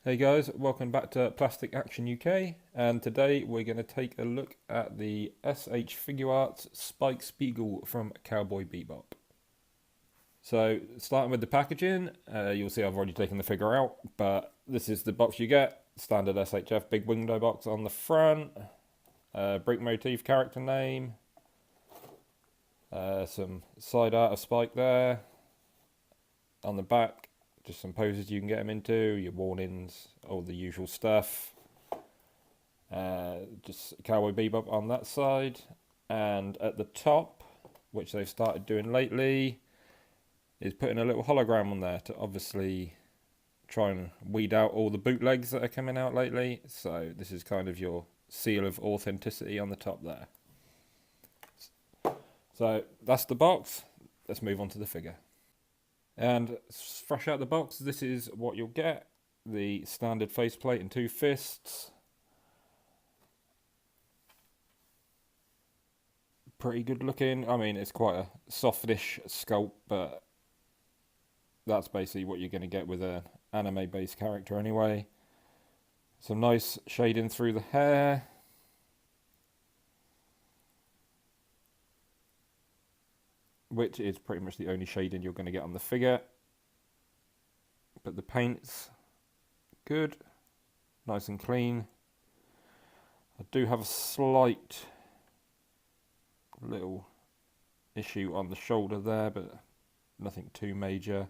Hey guys, welcome back to Plastic Action UK, and today we're going to take a look at the s.h.figuarts Spike Spiegel from Cowboy Bebop. So, starting with the packaging, you'll see I've already taken the figure out, but this is the box you get. Standard SHF big window box on the front, brick motif character name, some side art of Spike there. On the back, just some poses you can get them into, your warnings, all the usual stuff. Just Cowboy Bebop on that side. And at the top, which they've started doing lately, is putting a little hologram on there to obviously try and weed out all the bootlegs that are coming out lately. So this is kind of your seal of authenticity on the top there. So that's the box. Let's move on to the figure. And fresh out the box, this is what you'll get. The standard faceplate and two fists. Pretty good looking. I mean, it's quite a softish sculpt, but that's basically what you're going to get with an anime based character anyway. Some nice shading through the hair. Which is pretty much the only shading you're going to get on the figure. But the paint's good, nice and clean. I do have a slight little issue on the shoulder there, but nothing too major.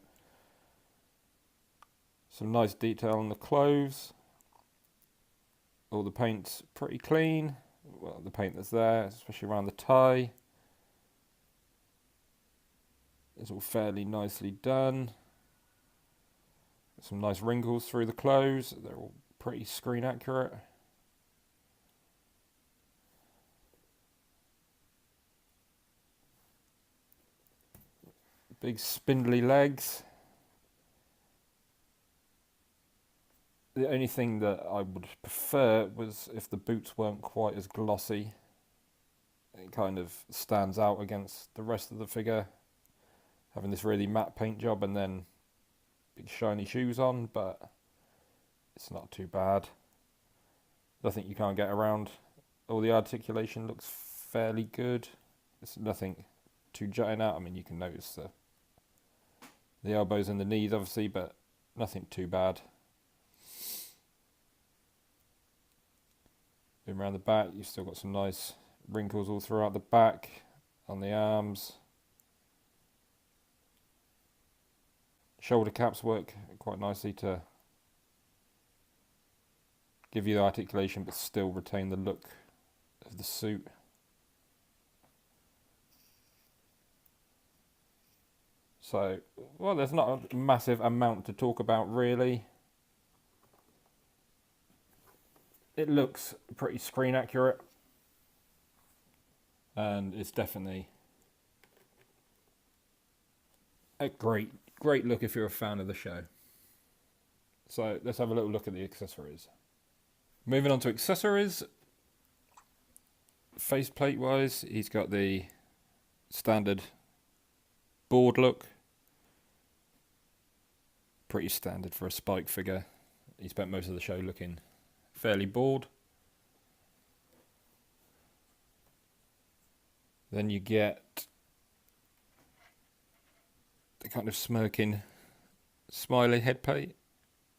Some nice detail on the clothes. All the paint's pretty clean. Well, the paint that's there, especially around the tie. It's all fairly nicely done. Some nice wrinkles through the clothes. They're all pretty screen accurate. Big spindly legs. The only thing that I would prefer was if the boots weren't quite as glossy. It kind of stands out against the rest of the figure, having this really matte paint job and then big shiny shoes on, but it's not too bad. Nothing you can't get around. All the articulation looks fairly good. It's nothing too jutting out. I mean, you can notice the elbows and the knees obviously, but nothing too bad. Moving around the back, you've still got some nice wrinkles all throughout the back, on the arms. Shoulder caps work quite nicely to give you the articulation but still retain the look of the suit. So, well, there's not a massive amount to talk about really. It looks pretty screen accurate, and it's definitely a great look if you're a fan of the show. So let's have a little look at the accessories. Moving on to accessories. Faceplate wise, he's got the standard board look. Pretty standard for a Spike figure. He spent most of the show looking fairly bored. Then you get the kind of smirking, smiley head paint.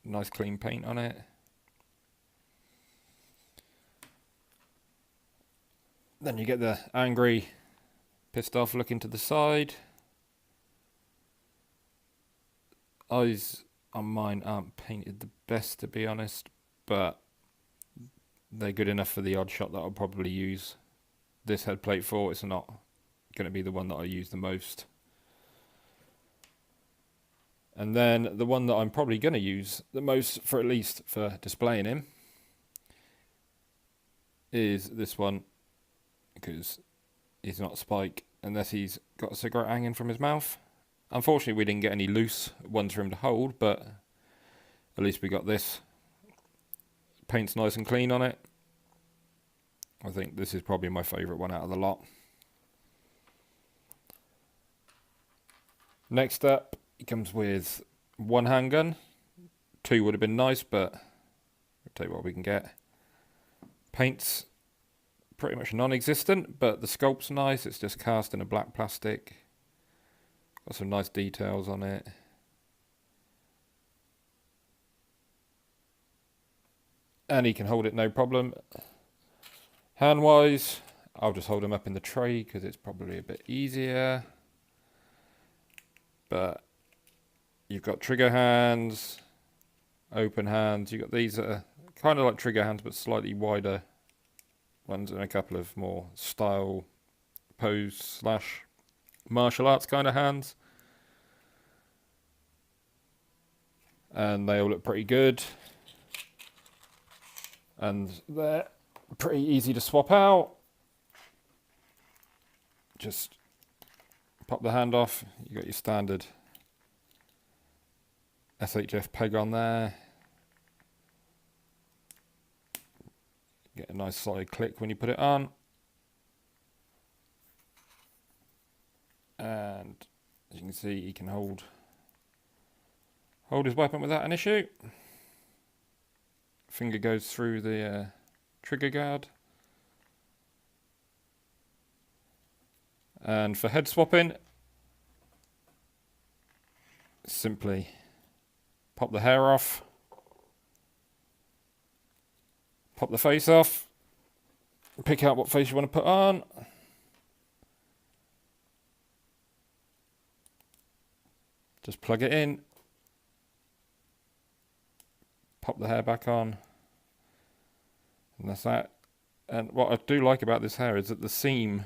Nice clean paint on it. Then you get the angry, pissed off look into the side. Eyes on mine aren't painted the best, to be honest, but they're good enough for the odd shot that I'll probably use this head plate for. It's not going to be the one that I use the most. And then the one that I'm probably going to use the most, for at least for displaying him, is this one, because he's not Spike unless he's got a cigarette hanging from his mouth. Unfortunately, we didn't get any loose ones for him to hold, but at least we got this. Paint's nice and clean on it. I think this is probably my favourite one out of the lot. Next up, it comes with one handgun, 2 would have been nice, but we'll take what we can get. Paint's pretty much non-existent, but the sculpt's nice. It's just cast in a black plastic. Got some nice details on it. And he can hold it no problem. Hand-wise, I'll just hold him up in the tray because it's probably a bit easier. But you've got trigger hands, open hands. You've got these that are kind of like trigger hands but slightly wider ones, and a couple of more style pose / martial arts kind of hands. And they all look pretty good. And they're pretty easy to swap out. Just pop the hand off. You got your standard SHF peg on there. Get a nice solid click when you put it on. And as you can see, he can hold his weapon without an issue. Finger goes through the trigger guard. And for head swapping, simply pop the hair off, pop the face off, pick out what face you want to put on. Just plug it in, pop the hair back on, and that's that. And what I do like about this hair is that the seam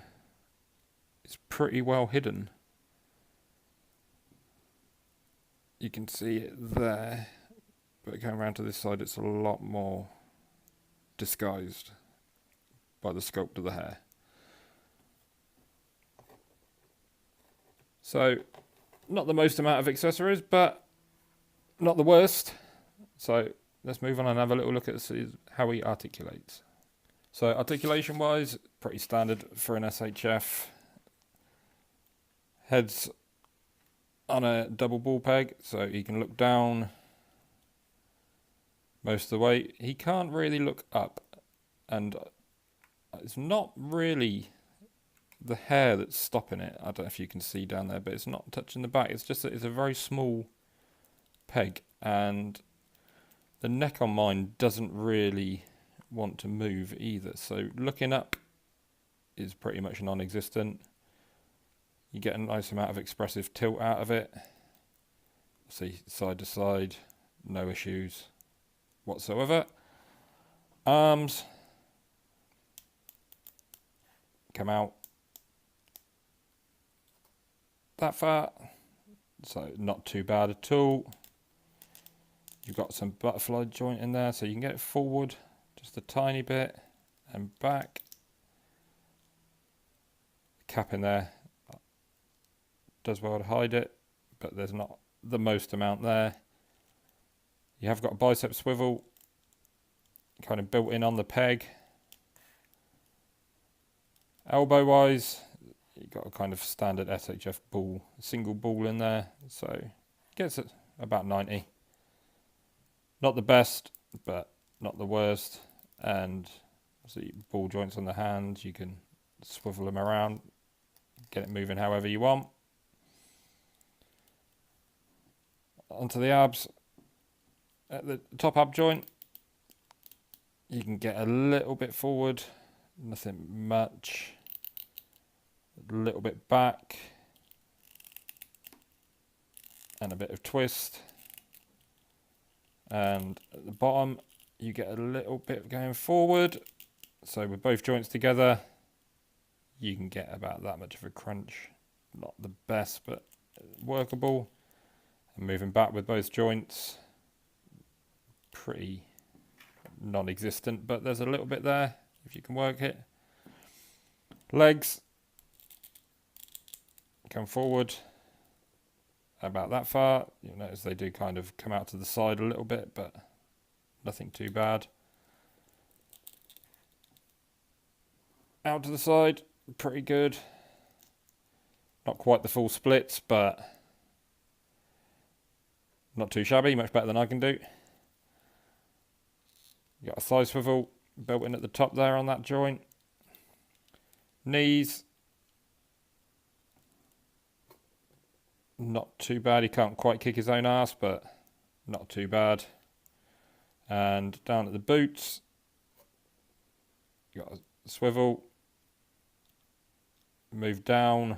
is pretty well hidden. You can see it there, but going around to this side, it's a lot more disguised by the sculpt of the hair. So, not the most amount of accessories, but not the worst. So let's move on and have a little look at how he articulates. So articulation wise, pretty standard for an SHF. Head's on a double ball peg, so he can look down most of the way. He can't really look up, and it's not really the hair that's stopping it. I don't know if you can see down there, but it's not touching the back. It's just that it's a very small peg, and the neck on mine doesn't really want to move either. So looking up is pretty much non-existent. You get a nice amount of expressive tilt out of it. See, side to side, no issues whatsoever. Arms come out that far, so not too bad at all. You've got some butterfly joint in there, so you can get it forward just a tiny bit and back. Cap in there does well to hide it, but there's not the most amount there. You have got a bicep swivel kind of built in on the peg. Elbow wise, you've got a kind of standard SHF ball, single ball in there, so gets it about 90. Not the best, but not the worst. And see, ball joints on the hands, you can swivel them around, get it moving however you want. Onto the abs. At the top ab joint, you can get a little bit forward, nothing much. A little bit back, and a bit of twist. And at the bottom, you get a little bit going forward. So with both joints together, you can get about that much of a crunch. Not the best, but workable. And moving back with both joints, pretty non-existent, but there's a little bit there if you can work it. Legs come forward about that far. You'll notice they do kind of come out to the side a little bit, but nothing too bad. Out to the side, pretty good. Not quite the full splits, but not too shabby, much better than I can do. You got a thigh swivel built in at the top there on that joint. Knees, not too bad. He can't quite kick his own ass, but not too bad. And down at the boots, you got a swivel, move down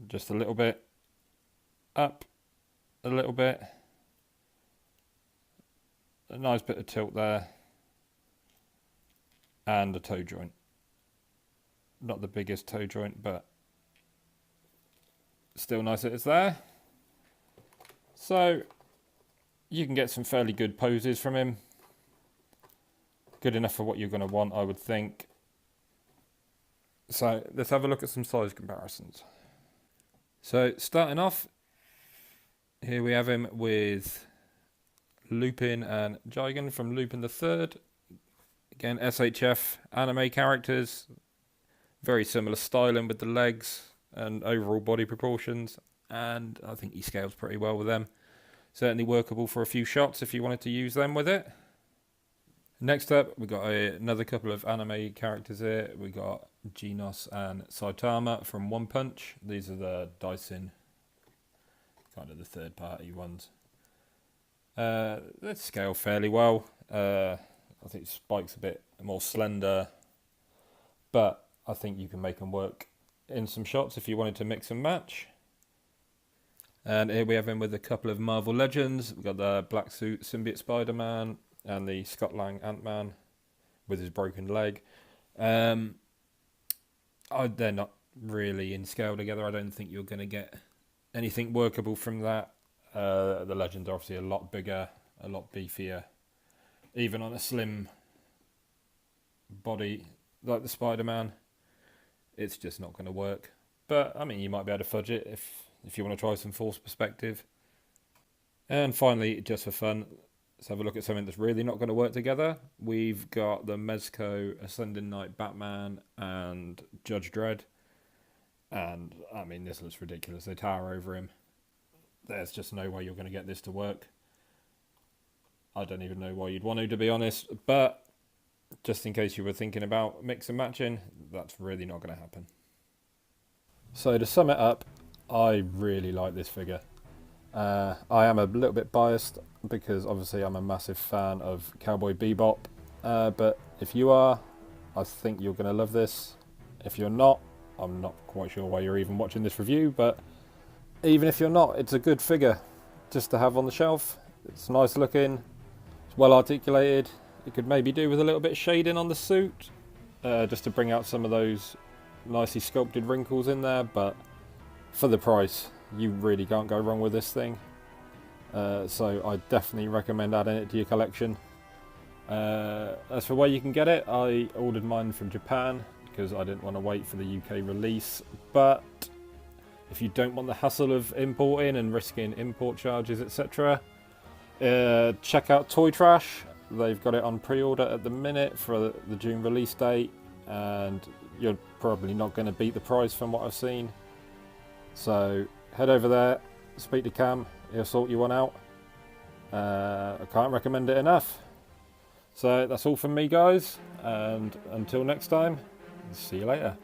just a little bit, up a little bit, a nice bit of tilt there, and a toe joint. Not the biggest toe joint, but still nice that it's there. So you can get some fairly good poses from him. Good enough for what you're going to want, I would think. So let's have a look at some size comparisons. So starting off, here we have him with Lupin and Jigen from Lupin the Third. Again, SHF anime characters. Very similar styling with the legs and overall body proportions. And I think he scales pretty well with them. Certainly workable for a few shots if you wanted to use them with it. Next up, we got another couple of anime characters here. We got Genos and Saitama from One Punch. These are the Dyson, kind of the third party ones. They scale fairly well. I think Spike's a bit more slender, but I think you can make them work in some shots if you wanted to mix and match. And here we have him with a couple of Marvel Legends. We've got the black suit symbiote Spider-Man and the Scott Lang Ant-Man with his broken leg. They're not really in scale together. I don't think you're going to get anything workable from that. The Legends are obviously a lot bigger, a lot beefier. Even on a slim body like the Spider-Man, it's just not going to work. But, I mean, you might be able to fudge it if you want to try some force perspective. And finally, just for fun, let's have a look at something that's really not going to work together. We've got the Mezco Ascending Knight Batman and Judge Dredd. And, I mean, this looks ridiculous. They tower over him. There's just no way you're going to get this to work. I don't even know why you'd want to be honest. But, just in case you were thinking about mix and matching, that's really not going to happen. So, to sum it up, I really like this figure. I am a little bit biased because obviously I'm a massive fan of Cowboy Bebop, but if you are, I think you're going to love this. If you're not, I'm not quite sure why you're even watching this review, but even if you're not, it's a good figure just to have on the shelf. It's nice looking, it's well articulated. It could maybe do with a little bit of shading on the suit, just to bring out some of those nicely sculpted wrinkles in there, but for the price, you really can't go wrong with this thing. So I definitely recommend adding it to your collection. As for where you can get it, I ordered mine from Japan because I didn't want to wait for the UK release. But if you don't want the hassle of importing and risking import charges, etc., check out Toy Trash. They've got it on pre-order at the minute for the June release date, and you're probably not going to beat the price from what I've seen. So head over there, speak to Cam, he'll sort you one out. I can't recommend it enough. So that's all from me guys, and until next time, see you later.